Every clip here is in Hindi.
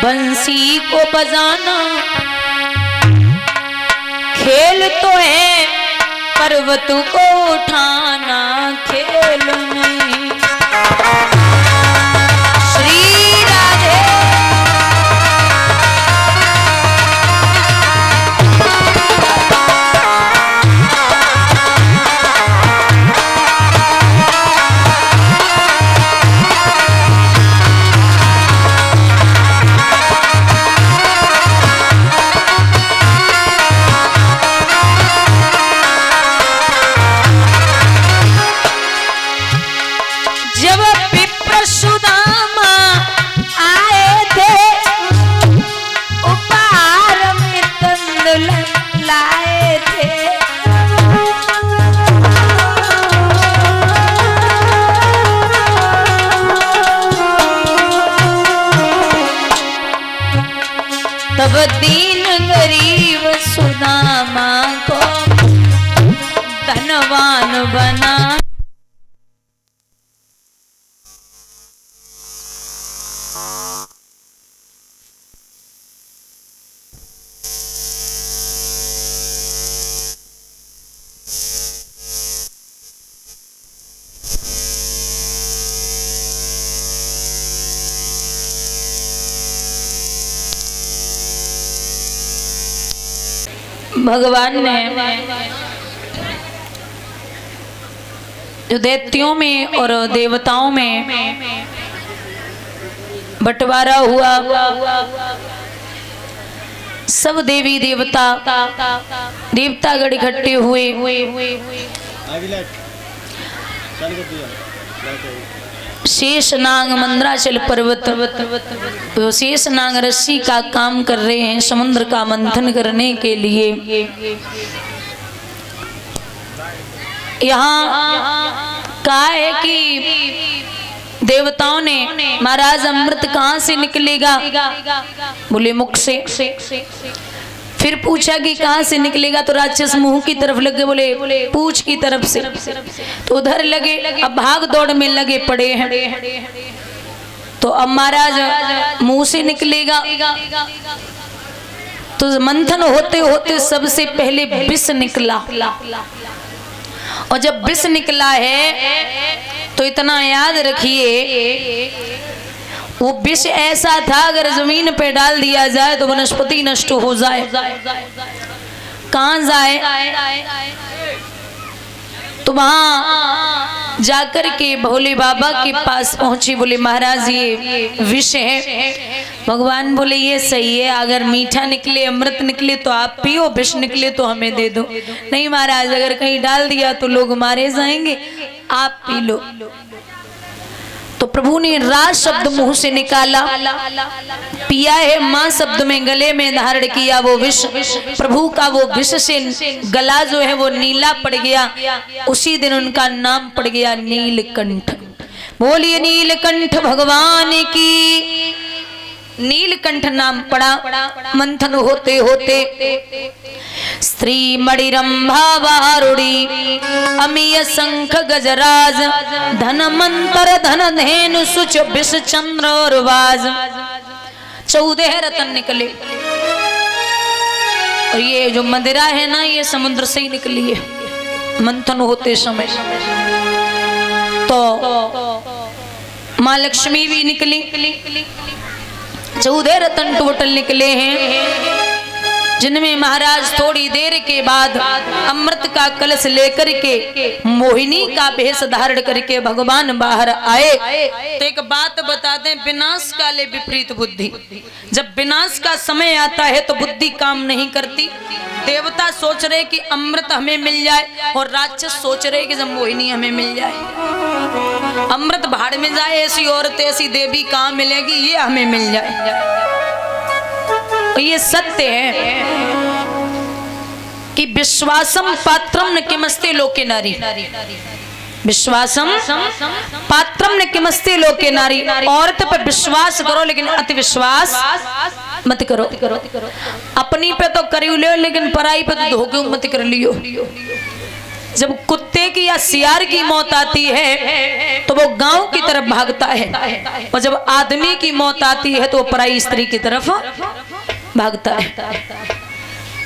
बंसी को बजाना खेल तो है, पर्वत को उठाना खेल नहीं। श्री राधे। तब दीन गरीब सुदामा को धनवान बना। भगवान ने जो दैत्यों में और देवताओं में बंटवारा हुआ, सब देवी देवता देवतागण इकट्ठे हुए। शेषनाग मंदराचल पर्वत, शेषनाग रस्सी का काम कर रहे हैं समुद्र का मंथन करने के लिए। यहाँ कहा है कि देवताओं ने महाराज अमृत कहाँ से निकलेगा, बोले मुख से। फिर पूछा कि कहाँ से निकलेगा, तो राक्षस मुंह की तरफ लगे, बोले पूंछ की तरफ से। तो उधर लगे, अब भाग दौड़ में लगे पड़े हैं। तो अब महाराज मुंह से निकलेगा, तो मंथन होते होते सबसे पहले विष निकला। और जब विष निकला है तो इतना याद रखिए, वो विष ऐसा था अगर जमीन पे डाल दिया जाए तो वनस्पति नष्ट हो जाए। कहाँ जाए? तो वहां जाकर के भोले बाबा के पास पहुंची, बोले महाराज ये विष है। भगवान बोले ये सही है, अगर मीठा निकले अमृत निकले तो आप पियो, विष निकले तो हमें दे दो। नहीं महाराज, अगर कहीं डाल दिया तो लोग मारे जाएंगे, आप पी लो। तो प्रभु ने राज शब्द मुंह से निकाला, पिया है मां शब्द में गले में धारण किया वो विष। प्रभु का वो विष से गला जो है वो नीला पड़ गया। उसी दिन उनका नाम पड़ गया नीलकंठ। बोलिए नीलकंठ भगवान की। नीलकंठ नाम पड़ा। मंथन होते होते स्त्री मणिरंभा वारुणी अमीय शंख गजराज धन मंत्र धन धेनु सुच विष चंद्र और वाज, 14 रतन निकले। और ये जो मदिरा है ना, ये समुद्र से ही निकली है मंथन होते समय। तो माँ लक्ष्मी भी निकली, 14 रतन टोटल निकले हैं, जिनमें महाराज थोड़ी देर के बाद अमृत का कलश लेकर के मोहिनी का भेष धारण करके भगवान बाहर आए। तो एक बात बता दें, विनाश काले विपरीत बुद्धि। जब विनाश का समय आता है तो बुद्धि काम नहीं करती। देवता सोच रहे कि अमृत हमें मिल जाए, और राक्षस सोच रहे कि जब मोहिनी हमें मिल जाए। अमृत भाड़ में जाए, ऐसी औरत ऐसी देवी कहाँ मिलेगी, ये हमें मिल जाए। ये सत्य है कि विश्वासम पात्रम न किमस्ते लोके नारी। विश्वासम पात्रम न किमस्ते लोके नारी। औरत पर विश्वास करो लेकिन अति विश्वास मत करो। अपनी पे तो कर लियो, लेकिन पराई पे तो धोखे मत कर लियो। जब कुत्ते की या सियार की मौत आती है तो वो गांव की तरफ भागता है, और जब आदमी की मौत आती है तो वो पराई स्त्री की तरफ भागता है।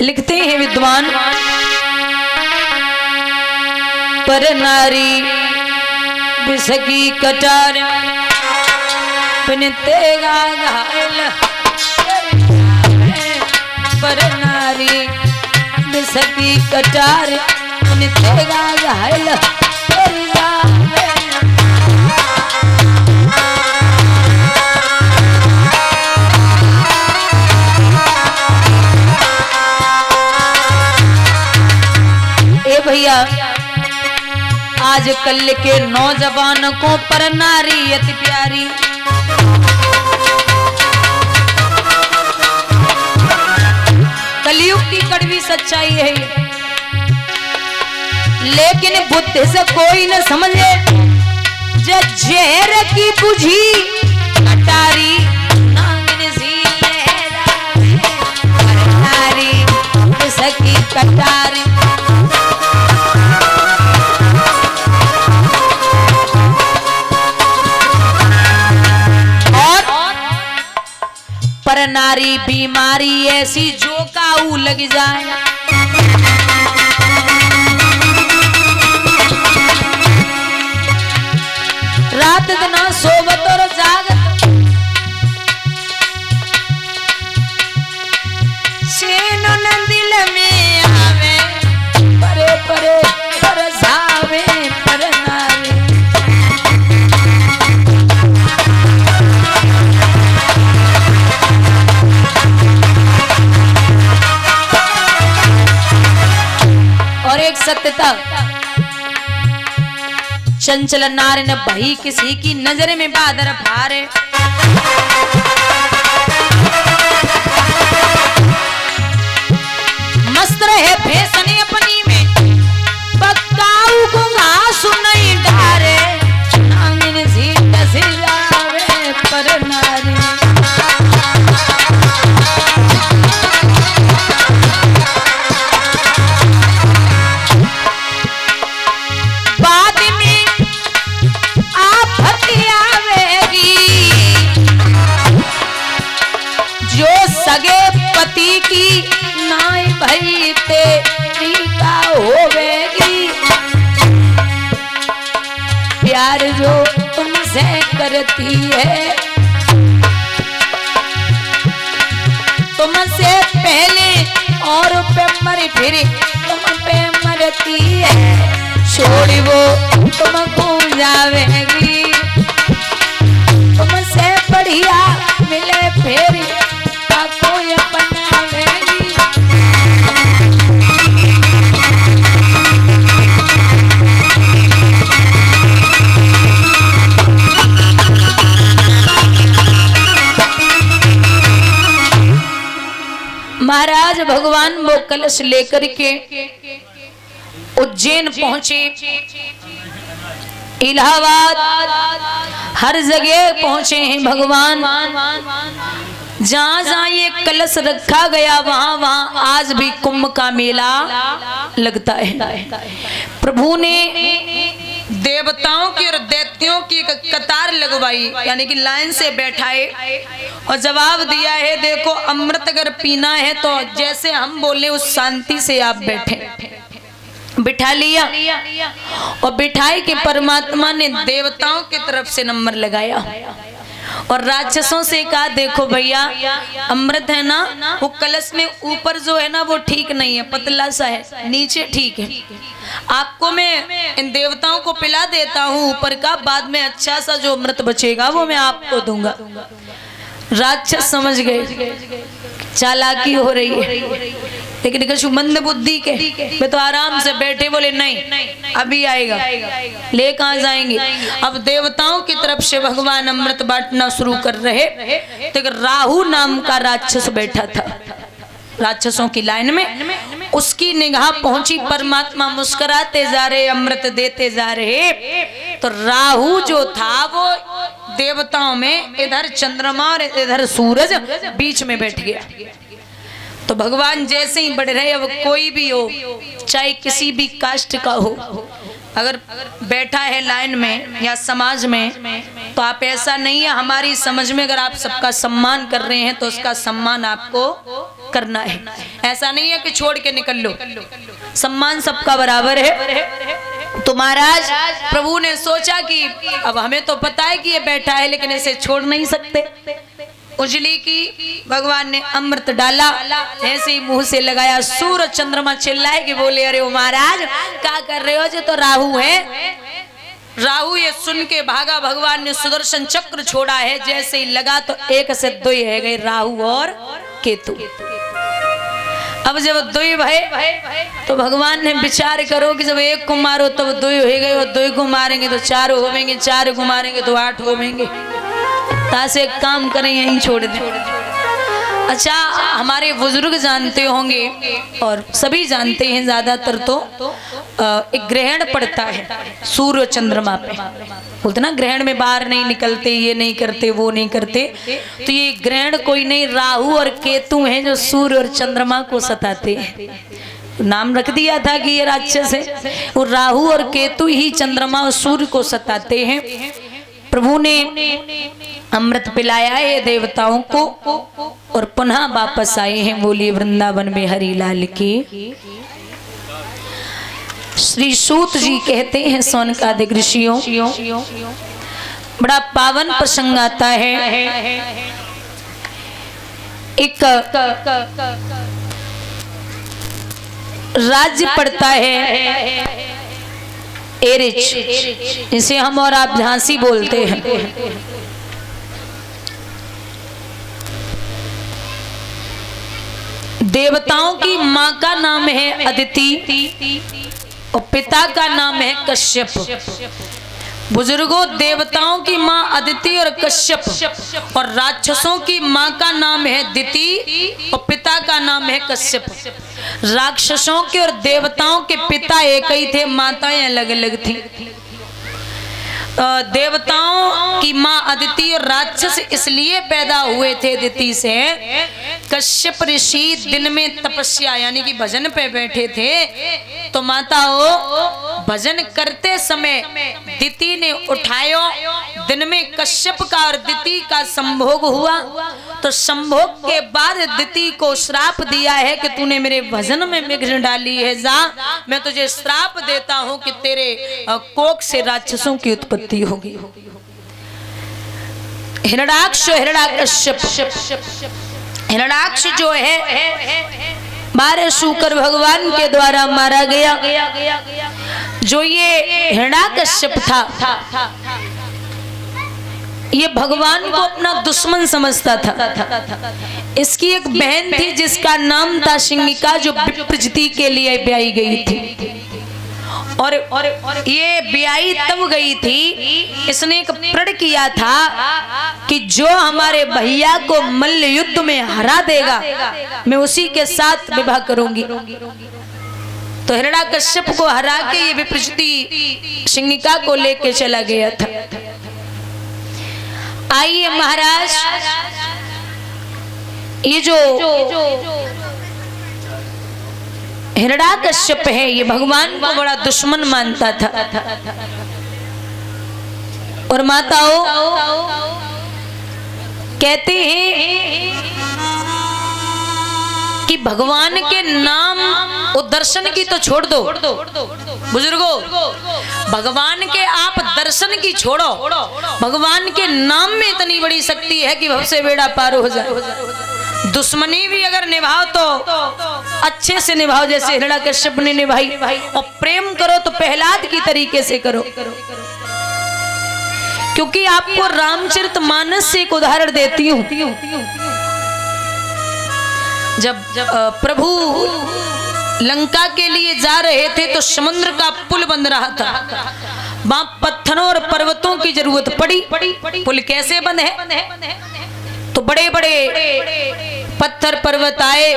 लिखते हैं विद्वान, पर नारी बिसकी कटार बिनते घायल, पर नारी बिसकी कटार बिनते घायल। ए भैया, आजकल के नौजवान को पर नारी अति प्यारी, कलयुग की कड़वी सच्चाई है, लेकिन बुद्धि से कोई न समझे। जहर की बुझी कटारी नागिन सी लहराए, पर नारी सकी कटारी। पर नारी बीमारी ऐसी जो काऊ लग जाए, रात दिन सोवत और जागत, चैन न दिल में आवे, परे परे परसावे पर नारी। और एक सत्यता, चंचल नारी न भई किसी की नजर में बादर फारे, मस्त रहे फैशन अपनी में, पक्काऊ को घासु नहीं डारे, नागिन सी डसिलावे पर नारी। सगे पति की नाई भई तेरी का होवेगी, प्यार जो तुमसे करती है, तुमसे पहले और पे मर फिर तुम पे मरती है, छोड़ी वो तुमको जावेगी, तुमसे बढ़िया मिले फिर कोई बनावेगी। महाराज भगवान वो कलश लेकर के उज्जैन पहुंचे, इलाहाबाद हर जगह पहुंचे हैं भगवान। जहां जहां ये कलश रखा गया वहां वहां आज भी कुंभ का मेला लगता है। प्रभु ने देवताओं की और दैत्यों की कतार लगवाई, यानी कि लाइन से बैठाए और जवाब दिया है, देखो अमृत अगर पीना है तो जैसे हम बोले उस शांति से आप बैठे। बिठा लिया और बिठाई के परमात्मा ने देवताओं की तरफ से नंबर लगाया और राक्षसों से कहा, देखो भैया अमृत है ना, वो कलश में ऊपर जो है ना वो ठीक नहीं है, पतला सा है, नीचे ठीक है। आपको मैं इन देवताओं को पिला देता हूँ ऊपर का, बाद में अच्छा सा जो अमृत बचेगा वो मैं आपको दूंगा। राक्षस समझ गए चालाकी हो रही है, लेकिन कछु मंद बुद्धि के वे तो आराम से बैठे, बोले नहीं अभी आएगा, ले कहां जाएंगे। अब देवताओं की तरफ से भगवान अमृत बांटना शुरू कर रहे, तो राहु नाम का राक्षस बैठा था राक्षसों की लाइन में, उसकी निगाह पहुंची, परमात्मा मुस्कुराते जा रहे, अमृत देते जा रहे, तो राहु जो था वो देवताओं में इधर चंद्रमा और इधर सूरज बीच में बैठ गया। तो तो भगवान जैसे ही बढ़ रहे, अब कोई भी हो, चाहे किसी भी कास्ट का हो, अगर बैठा है लाइन में या समाज में, तो आप ऐसा नहीं है, हमारी समझ में अगर आप सबका सम्मान कर रहे हैं तो उसका सम्मान आपको करना है। ऐसा नहीं है कि छोड़ के निकल लो, सम्मान सबका बराबर है। तो महाराज प्रभु ने सोचा कि अब हमें तो पता है कि ये बैठा है, लेकिन इसे छोड़ नहीं सकते। उजली की भगवान ने अमृत डाला, ऐसे ही मुंह से लगाया, सूरज चंद्रमा चिल्लाए कि बोले अरे महाराज क्या कर रहे हो, जो तो राहु है। राहु ये सुन के भागा, भगवान ने सुदर्शन चक्र छोड़ा है, जैसे ही लगा तो एक से दो ही है गए, राहु और केतु। अब जब दो भय तो भगवान ने विचार करो कि जब एक को मारो तब दो हो गए, और दो को मारेंगे तो चार होवेंगे, चार को मारेंगे तो 8 होवेंगे। तासे एक काम करें, यहीं छोड़ दें। अच्छा, हमारे बुजुर्ग जानते होंगे और सभी जानते हैं, ज्यादातर तो एक ग्रहण पड़ता है सूर्य चंद्रमा पे। बोलते ना ग्रहण में बाहर नहीं निकलते, ये नहीं करते, वो नहीं करते। तो ये ग्रहण कोई नहीं, राहु और केतु हैं जो सूर्य और चंद्रमा को सताते हैं। नाम रख दिया था कि ये राक्षस है। वो राहु और केतु ही चंद्रमा और सूर्य को सताते हैं। प्रभु ने अमृत पिलाया है देवताओं को और पुनः वापस आए हैं। बोलिए वृंदावन में हरि लाल की। श्री सूत जी कहते हैं सौनकादिक ऋषियों, बड़ा पावन प्रसंग आता है। एक राज्य पड़ता है एरिच, इसे हम और आप झांसी बोलते हैं। देवताओं की माँ का नाम है अदिति और पिता का नाम है कश्यप। बुजुर्गों, देवताओं की माँ अदिति और कश्यप और राक्षसों की माँ का नाम है दिति और पिता का नाम है कश्यप। राक्षसों के और देवताओं के पिता एक ही थे, माताएं अलग अलग थी। देवताओं की माँ अदिति और राक्षस इसलिए पैदा हुए थे अदिति से। कश्यप ऋषि दिन में तपस्या यानी कि भजन पे बैठे थे, तो माताओं भजन करते समय दिति ने उठायो। दिन में कश्यप का और दिति का संभोग हुआ, तो संभोग के बाद दिति को श्राप दिया है कि तूने मेरे भजन में विघ्न डाली है, जा मैं तुझे श्राप देता हूं कि तेरे कोख से राक्षसों की उत्पत्ति होगी। हिरण्याक्ष हिरण्याकश्यप, हिरण्याक्ष जो है 12 शूकर भगवान के द्वारा मारा गया। जो ये हिरण्याकश्यप था, ये भगवान को अपना दुश्मन समझता था। इसकी एक बहन थी जिसका नाम था सिंगिका, जो विप्रजिति के लिए ब्याई गई थी। और ये ब्याई तब गई थी, इसने एक प्रण किया था कि जो हमारे भैया को मल्ल युद्ध में हरा देगा मैं उसी के साथ विवाह करूंगी। तो हिरण्याकश्यप को हरा के ये विप्रजिति सिंगिका को लेके चला गया था। आइए महाराज, ये जो हिरण्याकश्यप है ये भगवान को बड़ा दुश्मन मानता था। और माताओं कहते हैं कि भगवान के नाम और दर्शन की तो छोड़ दो बुजुर्गों, भगवान के आप दर्शन की छोड़ो, भगवान के नाम में इतनी बड़ी शक्ति है कि भव से बेड़ा पार हो जाए। दुश्मनी भी अगर निभाओ तो अच्छे से निभाओ, जैसे हिरण्याकश्यप ने निभाई। और प्रेम करो तो प्रहलाद की तरीके से करो, क्योंकि आपको रामचरितमानस से एक उदाहरण देती हूँ। जब प्रभु लंका के लिए जा रहे थे तो समुद्र का पुल बन रहा था, वहां पत्थरों और पर्वतों की जरूरत पड़ी। पुल कैसे बंद है? तो बड़े बड़े पत्थर पर्वत आए,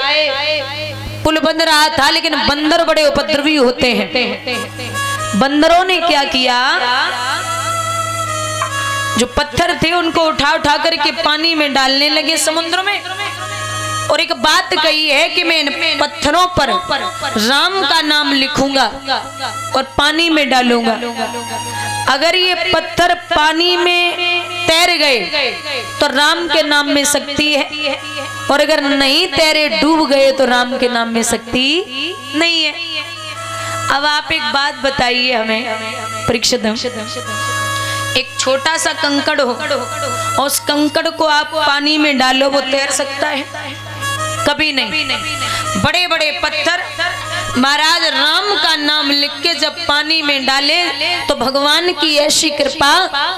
पुल बंद रहा था, लेकिन बंदर बड़े उपद्रवी होते हैं। बंदरों ने क्या किया, जो पत्थर थे उनको उठा उठा करके पानी में डालने लगे समुद्र में। और एक बात कही है कि मैं इन पत्थरों पर राम का नाम लिखूंगा और पानी में डालूंगा। अगर ये पत्थर पानी में तैर गए तो राम के नाम में शक्ति है, और अगर नहीं तैरे डूब गए तो राम के नाम में शक्ति नहीं है। अब आप एक बात बताइए हमें परीक्षित, एक छोटा सा कंकड़ हो और उस कंकड़ को आप पानी में डालो, वो तैर सकता है? कभी नहीं। बड़े बड़े पत्थर महाराज राम का नाम लिख के जब पानी में डाले तो भगवान की ऐसी कृपा,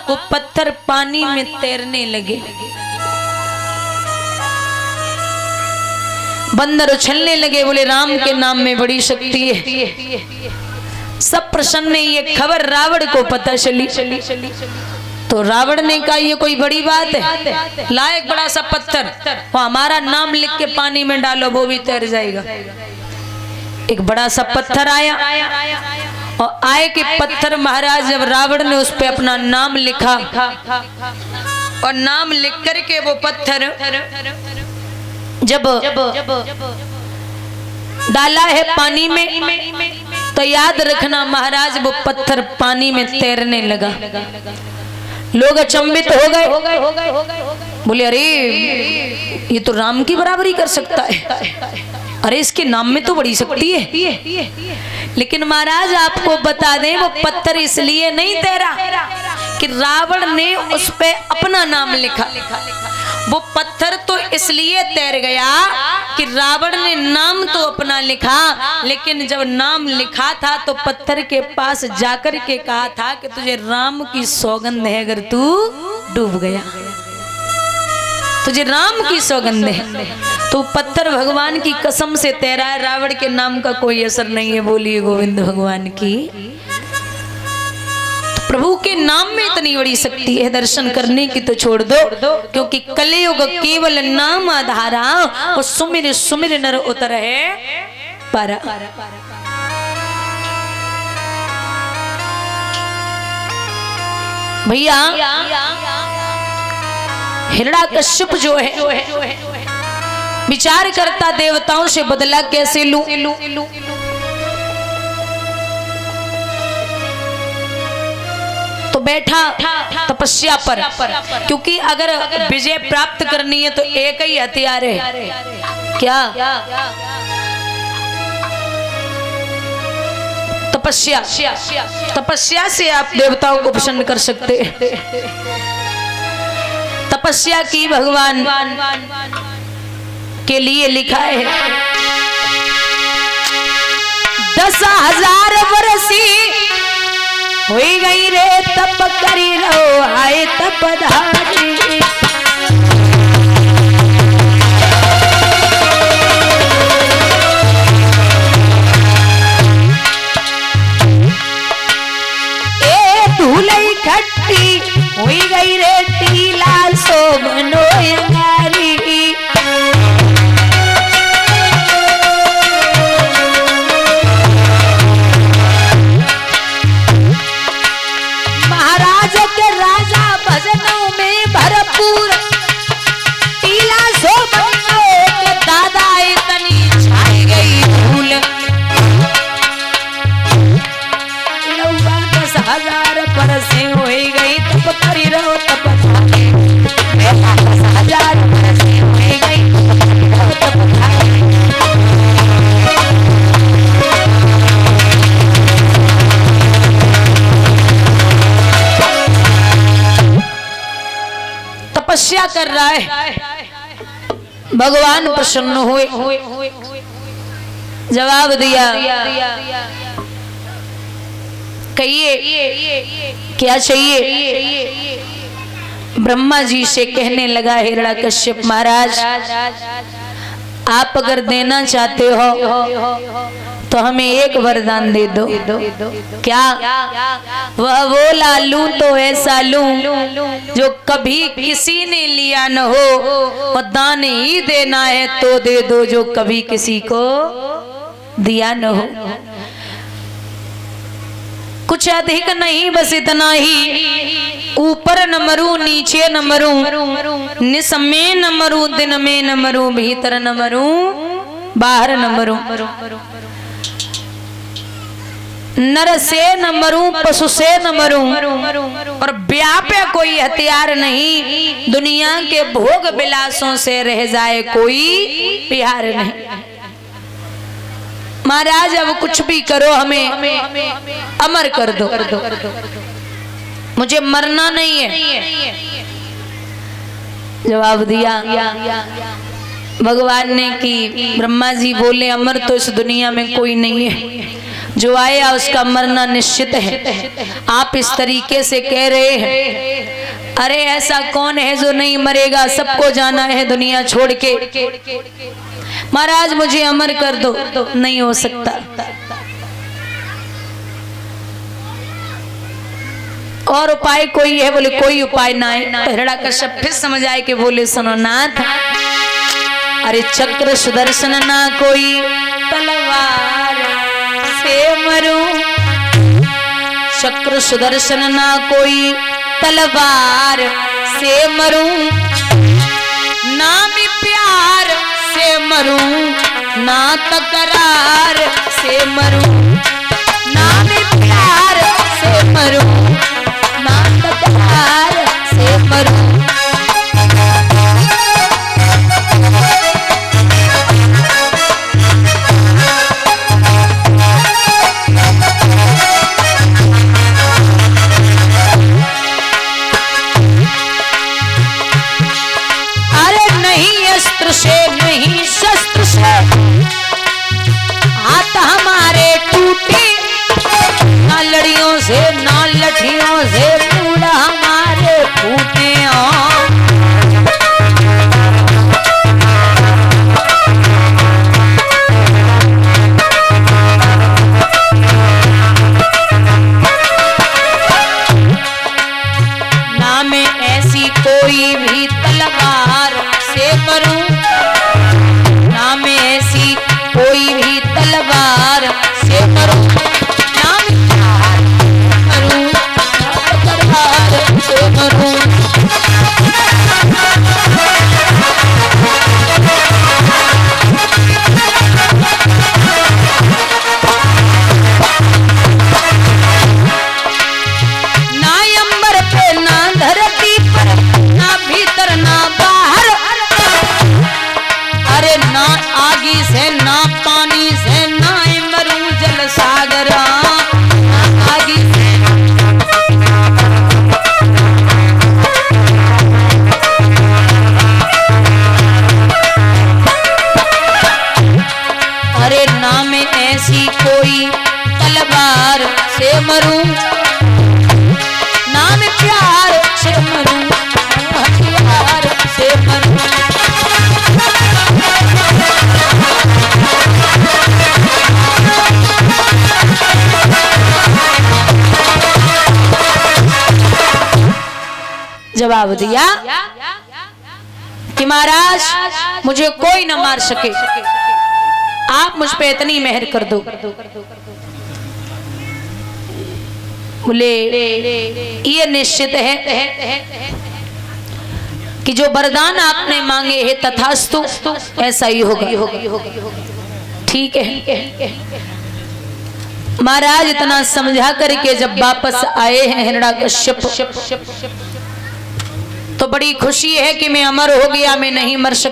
वो पत्थर पानी में तैरने लगे। बंदर उछलने लगे, बोले राम के नाम में बड़ी शक्ति है। सब प्रसन्न है। ये खबर रावण को पता चली तो रावण ने कहा ये कोई बड़ी बात है, ला एक बड़ा सा पत्थर, वो हमारा नाम लिख के पानी में डालो, वो भी तैर जाएगा। एक बड़ा सा पत्थर आया और आए के पत्थर महाराज जब रावण ने उस पे अपना नाम लिखा और नाम लिख करके वो पत्थर जब डाला है पानी में तो याद रखना महाराज वो पत्थर पानी में तैरने लगा। लोग अचंभित हो गए, बोले अरे ये तो राम की बराबरी कर सकता है, अरे इसके नाम में तो बड़ी शक्ति है। लेकिन महाराज आपको बता दें वो पत्थर इसलिए नहीं तैरा कि रावण ने उस पे अपना नाम लिखा, वो पत्थर तो इसलिए तैर गया कि रावण ने नाम तो अपना लिखा, लेकिन जब नाम लिखा था तो पत्थर के पास जाकर के कहा था कि तुझे राम की सौगंध है, अगर तू डूब गया तुझे राम की सौगंध है। तो पत्थर भगवान की कसम से तैरा है, रावण के नाम का कोई असर नहीं है। बोलिए गोविंद भगवान की। प्रभु के नाम में इतनी बड़ी शक्ति है, दर्शन करने की तो छोड़ दो, क्योंकि कलयुग केवल नाम आधारा और सुमिर सुमिर नर उतर है पारा। भैया हिरण्यकश्यप जो है विचार करता देवताओं से बदला कैसे लूं, तो बैठा तपस्या पर, क्योंकि अगर विजय प्राप्त करनी है तो एक ही हथियार है, क्या? तपस्या। तपस्या से आप देवताओं को प्रसन्न कर सकते हैं। तपस्या की भगवान के लिए लिखा है 10,000 वर्षी हुई गई रे तप करी रहो आए तपधारी। ए धूलई खट्टी हुई गई रे टीला सोमनो अंगारी। भरपूर टीला सो बनो के दादा इतनी छाई गई धूल। 10,000 बरसे हो गई तप करी रहो तप 10,000 बरसे हो गई तप तपस्या कर रहा है। भगवान प्रसन्न हुए, जवाब दिया कहिए क्या चाहिए? ब्रह्मा जी से कहने लगा हिरण्यकश्यप महाराज आप अगर देना चाहते हो तो हमें एक वरदान दे दो। क्या? वह वो लालू तो ऐसा लूं जो कभी किसी ने लिया न हो, और दान ही देना है तो दे दो जो कभी किसी को दिया न हो। कुछ अधिक नहीं, बस इतना ही, ऊपर न मरूं नीचे न मरूं, निस में न मरूं दिन में न मरूं, भीतर न मरूं बाहर न मरूं, नर से न मरूं पशु से न मरूं, और ब्याह पे कोई हथियार नहीं, दुनिया के भोग विलासों से रह जाए कोई प्यार नहीं। महाराज अब कुछ भी करो हमें अमर कर दो, मुझे मरना नहीं है। जवाब दिया भगवान ने कि ब्रह्मा जी बोले अमर तो इस दुनिया में कोई नहीं है, जो आया उसका मरना निश्चित है। आप इस तरीके से कह रहे हैं, अरे ऐसा कौन है जो नहीं मरेगा, सबको जाना है दुनिया छोड़ के। महाराज मुझे अमर कर दो, नहीं हो सकता। और उपाय कोई है? बोले कोई उपाय ना है। हिरण्यकश्यप फिर समझ आए कि बोले सुनो नाथ, अरे चक्र सुदर्शन ना कोई तलवार से मरूं, चक्र सुदर्शन ना कोई तलवार से मरूं, नाम प्यार से मरूं, ना तकरार से मरूं, नाम प्यार से मरूं, ना तकरार से मरूं। से नहीं शस्त्र से हाथ हमारे टूटे, ना लड़ियों से ना लठियों से पूरा हमारे फूटे। ना मैं ऐसी कोई भी तलवार से मरूं, ना मैं ऐसी कोई भी तलवार से मरूं, ना मैं प्यार मरूं, ना तलवार से मरूं। ना अंबर पे ना धरती पर, ना भीतर ना बाहर, अरे ना आगी से ना पानी से, ना मरूं जल सागर, ना आगी से अरे ना मैं ऐसी कोई तलवार से मरूं, ना मैं प्यार से मरूं, ना हथियार से मरूं। जवाब दिया कि महाराज मुझे कोई न मार सके, आप मुझ पे इतनी मेहर कर दो। बोले ये निश्चित है कि जो वरदान आपने मांगे है तथास्तु ऐसा ही होगा। ठीक है। महाराज इतना समझा करके जब वापस आए हैं हिरण्यकश्यप, तो बड़ी खुशी है कि मैं अमर हो गया, मैं नहीं मर सकता।